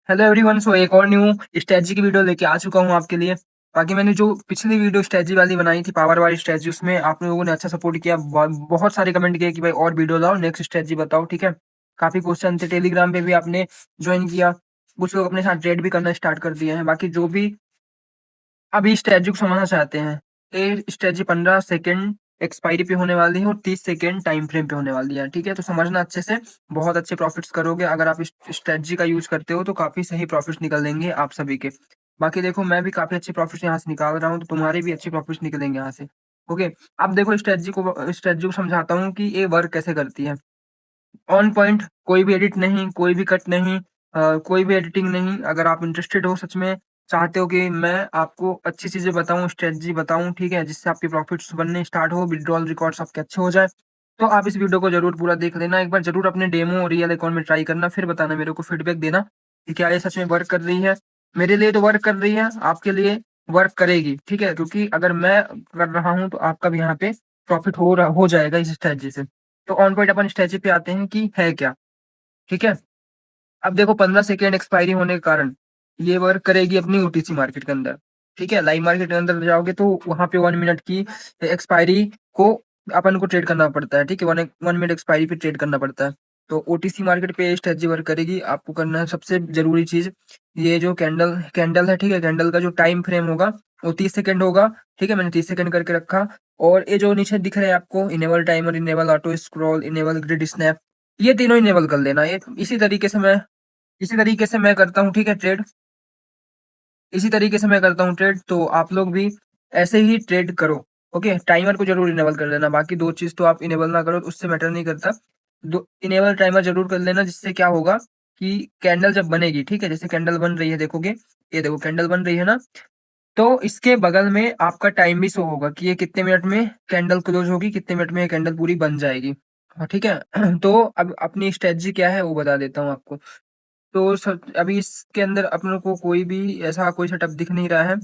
Hello everyone. सो एक और new strategy की वीडियो लेके आ चुका हूँ आपके लिए। बाकी मैंने जो पिछली वीडियो स्ट्रेटजी वाली बनाई थी, पावर वाली स्ट्रेटजी, उसमें आप लोगों ने अच्छा सपोर्ट किया। बहुत सारे कमेंट किए कि भाई और वीडियो लाओ, नेक्स्ट स्ट्रेटजी बताओ। ठीक है, काफी क्वेश्चन थे। टेलीग्राम पे भी आपने ज्वाइन किया, कुछ लोग अपने साथ ट्रेड भी करना स्टार्ट कर दिए हैं। बाकी जो भी अभी स्ट्रेटजी को समझना चाहते हैं, ये स्ट्रेटजी 15 सेकेंड एक्सपायरी पे होने वाली है और 30 सेकेंड टाइम फ्रेम पे होने वाली है। ठीक है, तो समझना अच्छे से, बहुत अच्छे प्रॉफिट्स करोगे अगर आप इस स्ट्रेटजी का यूज करते हो, तो काफी सही प्रॉफिट्स निकलेंगे आप सभी के। बाकी देखो, मैं भी काफी अच्छे प्रॉफिट्स यहाँ से निकाल रहा हूँ, तो तुम्हारे भी अच्छे प्रॉफिट्स निकलेंगे यहाँ से। ओके, अब देखो स्ट्रेटजी को समझाता हूँ कि ये वर्क कैसे करती है। ऑन पॉइंट, कोई भी एडिट नहीं, कोई भी कट नहीं, कोई भी एडिटिंग नहीं। अगर आप इंटरेस्टेड हो, सच में चाहते हो कि मैं आपको अच्छी चीजें बताऊं, स्ट्रेटजी बताऊं, ठीक है, जिससे आपके प्रॉफिट्स बनने स्टार्ट हो, विड्रॉल रिकॉर्ड्स आपके अच्छे हो जाए, तो आप इस वीडियो को जरूर पूरा देख लेना। एक बार जरूर अपने डेमो और रियल अकाउंट में ट्राई करना, फिर बताना, मेरे को फीडबैक देना कि क्या ये सच में वर्क कर रही है। मेरे लिए तो वर्क कर रही है, आपके लिए वर्क करेगी। ठीक है, क्योंकि अगर मैं कर रहा हूँ तो आपका भी यहाँ पे प्रॉफिट हो जाएगा इस स्ट्रेटजी से। तो ऑन पॉइंट अपन स्ट्रेटजी पे आते हैं कि है क्या। ठीक है, अब देखो 15 सेकेंड एक्सपायरी होने के कारण ये वर्क करेगी अपनी ओटीसी मार्केट के अंदर। ठीक है, लाइव मार्केट के अंदर जाओगे तो वहां पे 1 मिनट की एक्सपायरी को अपन को ट्रेड करना पड़ता है। ठीक है, 1 मिनट एक्सपायरी पे ट्रेड करना पड़ता है। तो ओटीसी मार्केट पे स्ट्रेटजी वर्क करेगी। आपको करना है सबसे जरूरी चीज, ये जो कैंडल कैंडल है, ठीक है, कैंडल का जो टाइम फ्रेम होगा वो 30 सेकेंड होगा। ठीक है, मैंने 30 सेकेंड करके रखा। और ये जो नीचे दिख रहा है आपको, enable timer, enable auto scroll, enable grid snap, ये तीनों इनेबल कर लेना। ये इसी तरीके से मैं करता हूँ। ठीक है, ट्रेड इसी तरीके से मैं करता हूँ ट्रेड, तो आप लोग भी ऐसे ही ट्रेड करो। ओके, टाइमर को जरूर इनेबल कर लेना। बाकी दो चीज तो आप इनेबल ना करो, उससे मैटर नहीं करता। दो इनेबल टाइमर जरूर कर लेना, जिससे क्या होगा कि कैंडल जब बनेगी, ठीक है, जैसे कैंडल बन रही है, देखोगे, ये देखो कैंडल बन रही है ना, तो इसके बगल में आपका टाइम भी शो होगा कि ये कितने मिनट में कैंडल क्लोज होगी, कितने मिनट में ये कैंडल पूरी बन जाएगी। हाँ, ठीक है। तो अब अपनी स्ट्रेटजी क्या है वो बता देता हूँ आपको। तो अभी इसके अंदर अपनों को कोई भी ऐसा कोई सेटअप दिख नहीं रहा है।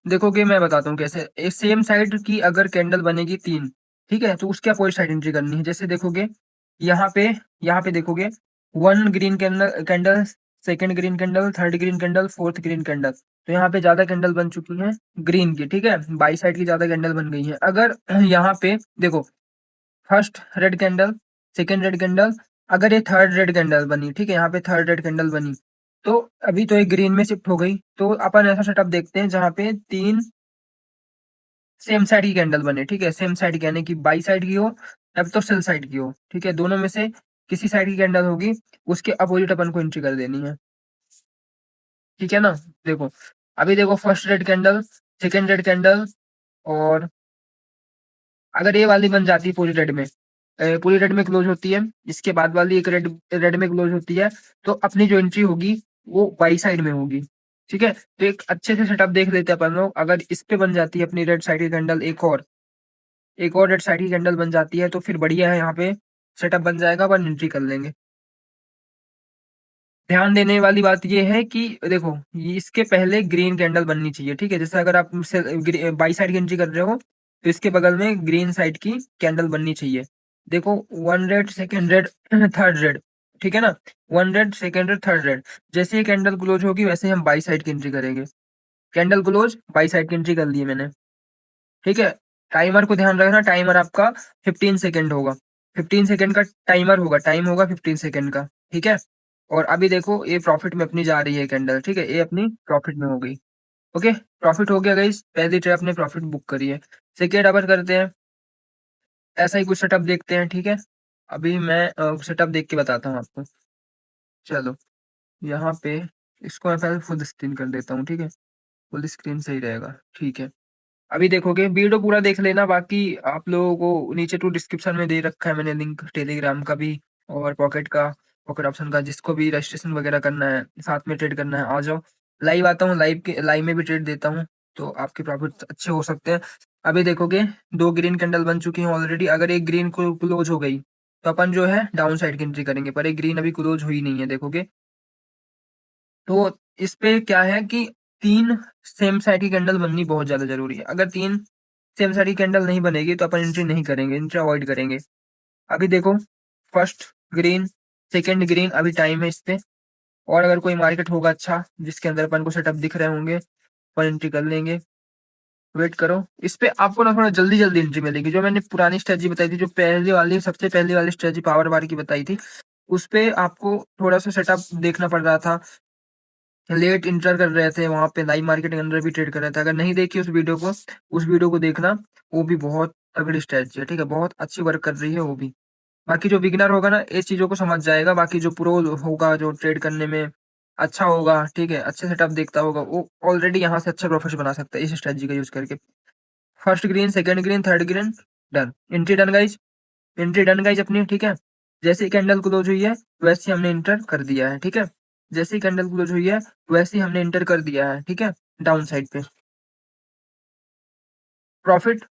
देखोगे, मैं बताता हूँ कैसे। सेम साइड की अगर कैंडल बनेगी तीन, ठीक है, तो उसके अपोजिट साइड एंट्री करनी है। जैसे देखोगे, यहाँ पे यहाँ पे देखोगे, one green candle candle second green candle, third green candle, fourth green candle. तो यहाँ पे ज्यादा कैंडल बन चुकी है ग्रीन की। ठीक है, बाई साइड की ज्यादा कैंडल बन गई है। अगर यहाँ पे देखो, first red candle, second red candle, अगर ये थर्ड रेड कैंडल बनी, ठीक है, यहाँ पे थर्ड रेड कैंडल बनी, तो अभी तो एक ग्रीन में शिफ्ट हो गई। तो अपन ऐसा सेटअप देखते हैं जहाँ पे तीन सेम साइड की कैंडल बने। ठीक है, सेम साइड की यानी कि बाई साइड की हो या तो सेल साइड की हो। ठीक है, दोनों में से किसी साइड की कैंडल होगी, उसके अपोजिट अपन को एंट्री कर देनी है। ठीक है ना। देखो, अभी देखो, first red candle, second red candle, और अगर ये वाली बन जाती है पूरी रेड में, पूरी रेड में क्लोज होती है, इसके बाद वाली एक रेड रेड में क्लोज होती है, तो अपनी जो एंट्री होगी वो बाई साइड में होगी। ठीक है, तो एक अच्छे से सेटअप देख लेते हैं अपन लोग। अगर इस पे बन जाती है अपनी रेड साइड की कैंडल, एक और रेड साइड की कैंडल बन जाती है, तो फिर बढ़िया है, यहाँ पे सेटअप बन जाएगा, अपन एंट्री कर लेंगे। ध्यान देने वाली बात ये है कि देखो, ये इसके पहले ग्रीन कैंडल बननी चाहिए। ठीक है, जैसे अगर आप बाई साइड की एंट्री कर रहे हो, तो इसके बगल में ग्रीन साइड की कैंडल बननी चाहिए। देखो, one red, second red, third red, ठीक है ना, one red, second red, third red, जैसे ही कैंडल क्लोज होगी वैसे ही हम बाई साइड की एंट्री करेंगे। कैंडल क्लोज, बाई साइड की एंट्री कर ली मैंने। ठीक है, टाइमर को ध्यान रखना, टाइमर आपका 15 सेकेंड होगा। 15 सेकेंड का टाइमर होगा, टाइम होगा 15 सेकेंड का। ठीक है, और अभी देखो, ये प्रॉफिट में अपनी जा रही है कैंडल। ठीक है, ये अपनी प्रॉफिट में हो गई। ओके, प्रॉफिट हो गया गाइस, पहली ट्रेड अपने प्रॉफिट बुक करी है। सेकेंड अपन करते हैं, ऐसा ही कुछ सेटअप देखते हैं। ठीक है, अभी मैं सेटअप देख के बताता हूँ आपको। चलो, यहाँ पे इसको मैं पहले फुल स्क्रीन कर देता हूँ। ठीक है, फुल स्क्रीन सही रहेगा। ठीक है, अभी देखोगे, वीडियो पूरा देख लेना। बाकी आप लोगों को नीचे टू डिस्क्रिप्शन में दे रखा है मैंने लिंक, टेलीग्राम का भी और पॉकेट ऑप्शन का। जिसको भी रजिस्ट्रेशन वगैरह करना है, साथ में ट्रेड करना है, आ जाओ। लाइव आता हूँ, लाइव में भी ट्रेड देता हूँ, तो आपके प्रॉफिट अच्छे हो सकते हैं। अभी देखोगे, दो ग्रीन कैंडल बन चुकी हैं ऑलरेडी। अगर एक ग्रीन को क्लोज हो गई, तो अपन जो है डाउन साइड की एंट्री करेंगे, पर एक ग्रीन अभी क्लोज हुई नहीं है, देखोगे। तो इस पे क्या है कि तीन सेम साइड की कैंडल बननी बहुत ज्यादा जरूरी है। अगर तीन सेम साइड की कैंडल नहीं बनेगी, तो अपन एंट्री नहीं करेंगे, एंट्री अवॉइड करेंगे। अभी देखो, फर्स्ट ग्रीन, सेकंड ग्रीन, अभी टाइम है इस पे, और अगर कोई मार्केट होगा अच्छा जिसके अंदर अपन को सेटअप दिख रहे होंगे, अपन एंट्री कर लेंगे। वेट करो, इस पे आपको ना थोड़ा जल्दी-जल्दी एंट्री मिलेगी। जो मैंने पुरानी स्ट्रैटेजी बताई थी, जो पहले वाली सबसे पहली वाली स्ट्रैटेजी पावर बार की बताई थी, उसपे आपको थोड़ा-सा सेटअप देखना पड़ रहा था। लेट इंटर कर रहे थे, वहाँ पे लाइव मार्केट के अंदर भी ट्रेड कर रहे थे। अगर नहीं देखी उस वीडियो को देखना, वो भी बहुत तगड़ी स्ट्रैटेजी है, ठीक है? बहुत अच्छी वर्क कर रही है वो भी। बाकी जो बिगिनर होगा ना, इस चीज़ों को समझ जाएगा, बाकी जो प्रो होगा, जो ट्रेड करने में अच्छा होगा, ठीक है? अच्छे सेटअप देखता होगा, वो ऑलरेडी यहाँ से अच्छा प्रॉफिट बना सकता है इस स्ट्रैटेजी का यूज़ करके। First green, second green, third green, done. Entry done guys, entry done guys अपनी, ठीक है? जैसे ही कैंडल क्लोज़ हुई है, वैसे ही हमने एंटर कर दिया है, ठीक है? जैसे ही कैंडल क्लोज़ हुई है, वैसे ही हमने एंटर कर दिया है, ठीक है? डाउन साइड पे। Profit,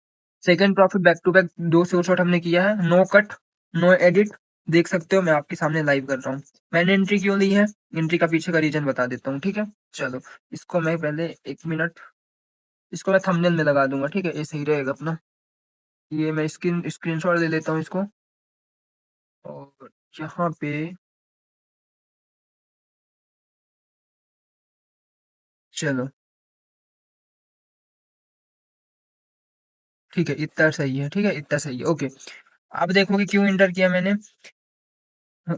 second profit back to back 2 shot हमने किया है, नो कट, नो एडिट। देख सकते हो मैं आपके सामने लाइव कर रहा हूँ। मैंने एंट्री क्यों ली है? एंट्री का पीछे का रीज़न बता देता हूँ, ठीक है? चलो, इसको मैं पहले 1 मिनट, इसको मैं थंबनेल में लगा दूँगा, ठीक है? ये सही रहेगा अपना। ये मैं स्क्रीनशॉट ले लेता हूँ इसको, और यहाँ पे चलो, ठीक है, इतना सही है, ठीक है? इतना सही है, ओके। अब देखोगे क्यों एंटर किया मैंने?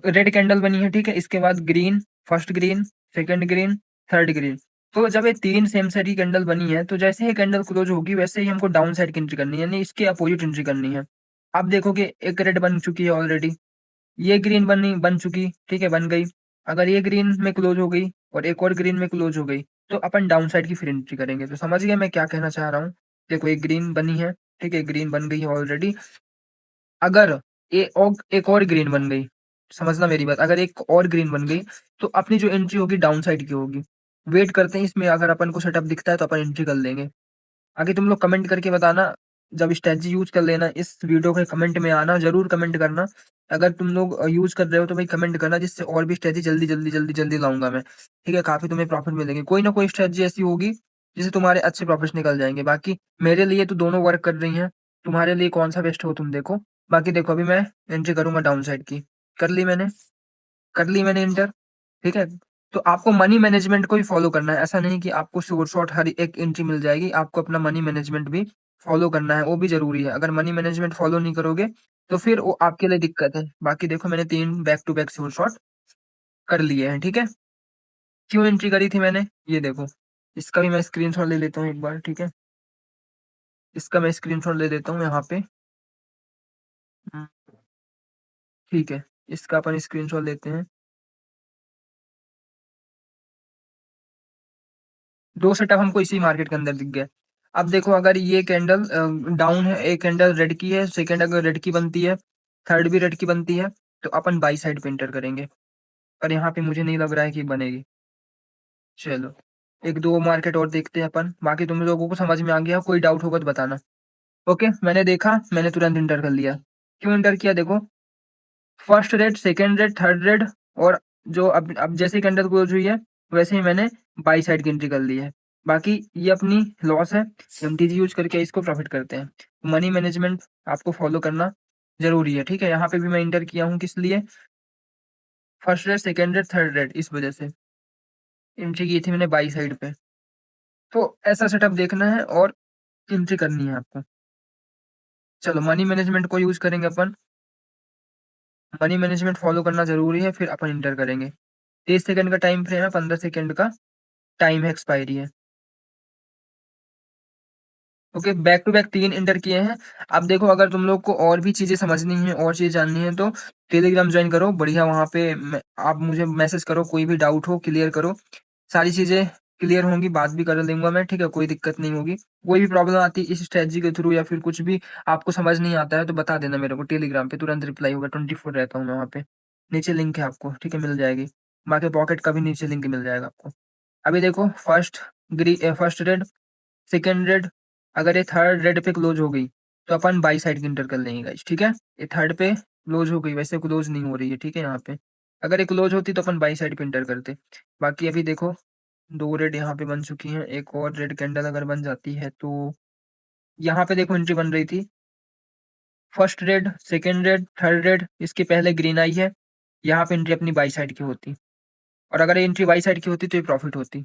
रेड कैंडल बनी है, ठीक है? इसके बाद green, first green, second green, third green. तो जब ये 3 सेम साइड की कैंडल बनी है, तो जैसे ही कैंडल क्लोज़ होगी, वैसे ही हमको डाउन साइड की एंट्री करनी है, यानी इसके अपोज़िट एंट्री करनी है। अब देखोगे एक रेड बन चुकी है ऑलरेडी, ये ग्रीन बन चुकी, ठीक है? बन गई। अगर ये ग्रीन में क्लोज़ हो गई और एक और ग्रीन में क्लोज़ हो गई, तो अपन डाउन साइड की फिर एंट्री करेंगे। तो समझ गए मैं क्या कहना चाह रहा हूँ? देखो, एक ग्रीन बनी है, ठीक है? ग्रीन बन गई है ऑलरेडी। अगर एक और ग्रीन बन गई, समझना मेरी बात, अगर एक और ग्रीन बन गई, तो अपनी जो एंट्री होगी डाउन साइड की होगी। वेट करते हैं, इसमें अगर अपन को सेटअप दिखता है तो अपन एंट्री कर लेंगे। आगे तुम लोग कमेंट करके बताना, जब स्ट्रैटेजी यूज़ कर लेना, इस वीडियो के कमेंट में आना, ज़रूर कमेंट करना। अगर तुम लोग यूज़ कर रहे हो तो भाई कमेंट करना, जिससे और भी स्ट्रैटेजी जल्दी लाऊँगा मैं। ठीक है? काफ़ी तुम्हें प्रॉफिट मिलेंगे। कोई ना कोई स्ट्रैटेजी ऐसी होगी, जिससे तुम्हारे अच्छे प्रॉफिट्स निकल जाएँगे। बाकी मेरे लिए तो दोनों वर्क कर रही हैं, तुम्हारे लिए कौन-सा बेस्ट हो तुम देखो। बाकी देखो, अभी मैं एंट्री करूँगा डाउन साइड की। कर ली मैंने, कर ली मैंने एंटर, ठीक है? तो आपको मनी मैनेजमेंट को भी फ़ॉलो करना है। ऐसा नहीं कि आपको शॉर्ट हर एक एंट्री मिल जाएगी, आपको अपना मनी मैनेजमेंट भी फ़ॉलो करना है, वो भी ज़रूरी है। अगर मनी मैनेजमेंट फ़ॉलो नहीं करोगे, तो फिर वो आपके लिए दिक्कत है। बाकी देखो, मैंने 3 बैक टू बैक शॉट कर लिए हैं, ठीक है? क्यों एंट्री करी थी मैंने? ये देखो, इसका भी मैं स्क्रीनशॉट ले लेता हूँ एक बार, ठीक है? इसका मैं स्क्रीनशॉट ले लेता हूँ यहाँ पे। हुँ, ठीक है, इसका अपन स्क्रीनशॉट लेते हैं। 2 सेटअप हमको इसी मार्केट के अंदर दिख गए। अब देखो, अगर ये कैंडल डाउन है, एक कैंडल रेड की है, सेकंड अगर रेड की बनती है, थर्ड भी रेड की बनती है, तो अपन बाई साइड पे एंटर करेंगे। पर यहाँ पे मुझे नहीं लग रहा है कि बनेगी। चलो, 1-2 मार्केट और देखते हैं अपन। बाकी तुम लोगों को समझ में आ गया, कोई डाउट होगा तो बताना। ओके, मैंने देखा, मैंने तुरंत एंटर कर लिया। क्यों एंटर किया देखो, first red, second red, third red, और जो अब जैसे ही कैंडल क्लोज़ हुई है, वैसे ही मैंने बाई साइड की एंट्री कर ली है। बाकी ये अपनी लॉस है, एमटीजी यूज़ करके इसको प्रॉफ़िट करते हैं। मनी मैनेजमेंट आपको फ़ॉलो करना ज़रूरी है, ठीक है? यहाँ पे भी मैं एंटर किया हूँ, किस लिए? First red, second red, third red, इस वज़ह से एंट्री की थी मैंने बाई साइड पे। तो ऐसा सेटअप देखना है और एंट्री करनी है आपको। चलो, मनी मैनेजमेंट को यूज़ करेंगे अपन। मनी मैनेजमेंट फ़ॉलो करना ज़रूरी है, फिर अपन एंटर करेंगे। 30 सेकंड का टाइम फ्रेम है, 15 सेकंड का टाइम है, एक्सपायरी है। Okay, back to back 3 enter किए हैं। अब देखो, अगर तुम लोग को और भी चीज़ें समझनी है, और चीज़ें जाननी है, तो टेलीग्राम जॉइन करो, बढ़िया। वहाँ पे आप मुझे मैसेज करो, कोई भी डाउट हो क्लियर करो। सारी चीज़ें क्लियर होंगी, बात भी कर लूँगा मैं, ठीक है? कोई दिक्कत नहीं होगी। कोई भी प्रॉब्लम आती है इस स्ट्रैटेजी के थ्रू, या फिर कुछ भी आपको समझ नहीं आता है, तो बता देना मेरे को टेलीग्राम पे, तुरंत रिप्लाई होगा। 24 रहता हूँ मैं वहाँ पे। नीचे लिंक है आपको, ठीक है? मिल जाएगी। बाकी पॉकेट का भी नीचे लिंक मिल जाएगा आपको। अभी देखो, फर्स्ट रेड, सेकंड रेड, अगर ये थर्ड रेड पे क्लोज हो गई, तो अपन बाई साइड की एंटर कर लेंगे गाइस, ठीक है? ये थर्ड पे क्लोज हो गई, वैसे क्लोज नहीं हो रही है, ठीक है? यहाँ पे अगर ये क्लोज होती तो अपन बाई साइड पे एंटर करते। बाकी अभी देखो, 2 रेड यहाँ पे बन चुकी हैं, एक और रेड कैंडल अगर बन जाती है, तो यहाँ पे देखो एंट्री बन रही थी। First red, second red, third red, इसके पहले ग्रीन आई है, यहाँ पे एंट्री अपनी बाई साइड की होती। और अगर एंट्री बाई साइड की होती तो ये प्रॉफिट होती।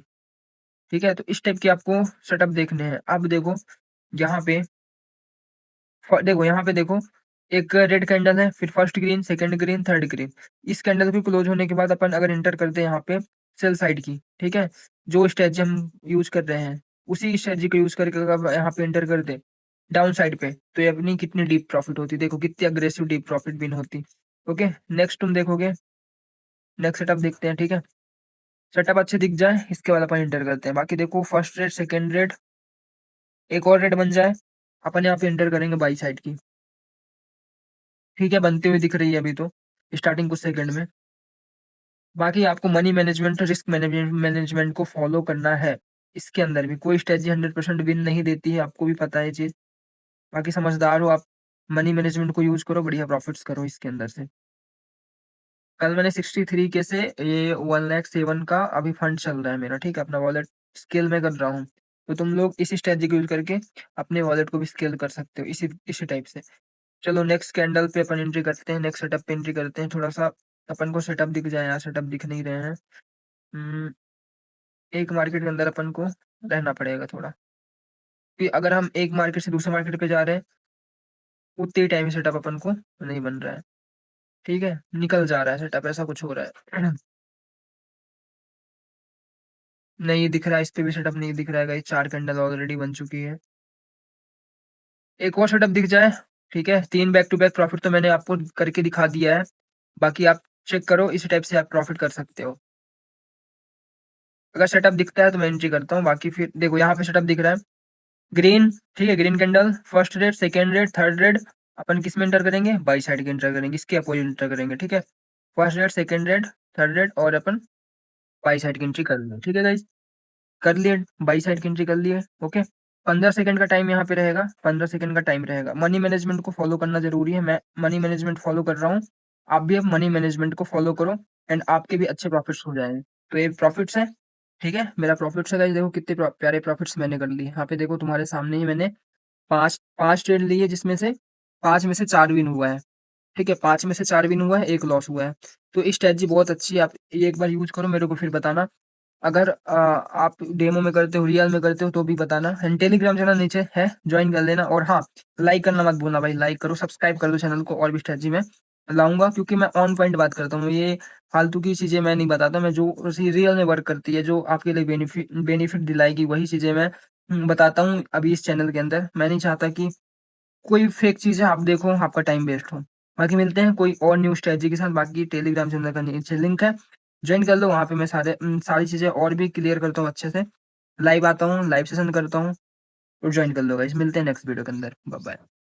ठीक है? तो इस टाइप के आपको सेटअप देखने हैं। अब देखो यहाँ पे देखो यहाँ पे देखो एक रेड कैंडल है, फिर first green, second green, third green. इस कैंडल के क्लोज होने के बाद अपन अगर एंटर करते हैं यहाँ पे सेल साइड की, ठीक है? जो स्ट्रेटजी हम यूज़ कर रहे हैं, उसी स्ट्रेटजी को यूज़ करके अगर यहाँ पे एंटर कर दें डाउन साइड पे, तो ये अपनी कितनी डीप प्रॉफिट होती। देखो कितनी अग्रेसिव डीप प्रॉफिट बिन होती। ओके, नेक्स्ट तुम देखोगे, नेक्स्ट सेटअप देखते हैं, ठीक है? सेटअप अच्छे दिख जाए, इसके बाद अपन एंटर करते हैं। बाकी देखो फर्स्ट रेट, सेकंड रेट, एक और रेट बन जाए, अपन यहाँ पे एंटर करेंगे बाई साइड की। ठीक है, बनती हुई दिख रही है अभी तो, स्टार्टिंग कुछ सेकंड में। बाकी आपको मनी मैनेजमेंट, रिस्क मैनेजमेंट को फॉलो करना है। इसके अंदर भी कोई स्ट्रेटजी 100% विन नहीं देती है, आपको भी पता है ये चीज़। बाकी समझदार हो आप, मनी मैनेजमेंट को यूज़ करो, बढ़िया प्रॉफिट्स करो इसके अंदर से। कल मैंने 63 के से ये 1,07,000 का अभी फंड चल रहा है मेरा, ठीक है? अपना वॉलेट स्केल में कर रहा हूँ। तो तुम लोग इसी स्ट्रेटजी को यूज़ करके अपने वॉलेट को भी स्केल कर सकते हो, इसी टाइप से। चलो नेक्स्ट कैंडल पे अपन एंट्री करते हैं, नेक्स्ट सेटअप पे एंट्री करते हैं। थोड़ा-सा अपन को सेटअप दिख जाए, यार सेटअप दिख नहीं रहे हैं। उम, एक मार्केट के अंदर अपन को रहना पड़ेगा थोड़ा, कि अगर हम एक मार्केट से दूसरे मार्केट पे जा रहे हैं, उतने ही टाइम सेटअप अपन को नहीं बन रहा है, ठीक है? निकल जा रहा है सेटअप, ऐसा कुछ हो रहा है। नहीं दिख रहा है, इस पे भी सेटअप नहीं दिख रहा है गाइस, 4 कैंडल ऑलरेडी बन चुकी है। एक और सेटअप दिख जाए, ठीक है? 3 बैक टू बैक प्रॉफिट तो मैंने आपको करके दिखा दिया है। बाकी आप चेक करो, इसी टाइप से आप प्रॉफिट कर सकते हो। अगर सेटअप दिखता है तो मैं एंट्री करता हूँ, बाकी फिर देखो यहाँ पे सेटअप दिख रहा है। ग्रीन, ठीक है? Green candle, first red, second red, third red, अपन किस में एंटर करेंगे? बाई साइड के एंटर करेंगे, इसके अपोजिट एंटर करेंगे, ठीक है? First red, second red, third red और अपन बाई साइड की एंट्री कर लेंगे, ठीक है गाइस? कर लिए, बाई साइड की एंट्री कर लिए, ओके? 15 सेकंड का टाइम यहाँ पे रहेगा, 15 सेकंड का टाइम रहेगा। मनी मैनेजमेंट को फॉलो करना ज़रूरी है, मैं मनी मैनेजमेंट फॉलो कर रहा हूँ। आप भी अब मनी मैनेजमेंट को फॉलो करो एंड आपके भी अच्छे प्रॉफिट्स हो जाएँगे। तो ये प्रॉफिट्स हैं, ठीक है? मेरा प्रॉफिट्स है गाइस, देखो कितने प्यारे प्रॉफिट्स मैंने कर लिए। यहाँ पे देखो तुम्हारे सामने ही मैंने 5 ट्रेड लिए, जिसमें से 5 में से 4 विन हुआ है, ठीक है? 5 में से 4 विन हुआ है, 1 लॉस हुआ है। तो ये स्ट्रैटेजी बहुत अच्छी है, आप ये एक बार यूज़ करो, मेरे को फिर बताना। अगर आप डेमो में करते हो, रियल में करते हो तो भी बताना। एंड टेलीग्राम चैनल नीचे है, जॉइन कर लेना। और हाँ, लाइक करना मत भूलना भाई, लाइक करो, सब्सक्राइब कर दो चैनल को, और भी स्ट्रैटेजी मैं लाऊँगा, क्योंकि मैं ऑन पॉइंट बात करता हूँ। ये फालतू की चीज़ें मैं नहीं बताता, मैं जो उसी रियल में वर्क करती है, जो आपके लिए बेनिफिट दिलाएगी, वही चीज़ें मैं बताता हूँ अभी इस चैनल के अंदर। मैं नहीं चाहता कि कोई फेक चीज़ें आप देखो, आपका टाइम वेस्ट हो। बाकी मिलते हैं कोई और न्यू स्ट्रैटेजी के साथ। बाकी टेलीग्राम चैनल का नीचे लिंक है, जॉइन कर लो, वहाँ पे मैं सारी चीज़ें और भी क्लियर करता हूँ अच्छे से। लाइव आता हूँ, लाइव सेशन करता हूँ, और जॉइन कर लो गाइस। मिलते हैं नेक्स्ट वीडियो के अंदर। Bye bye.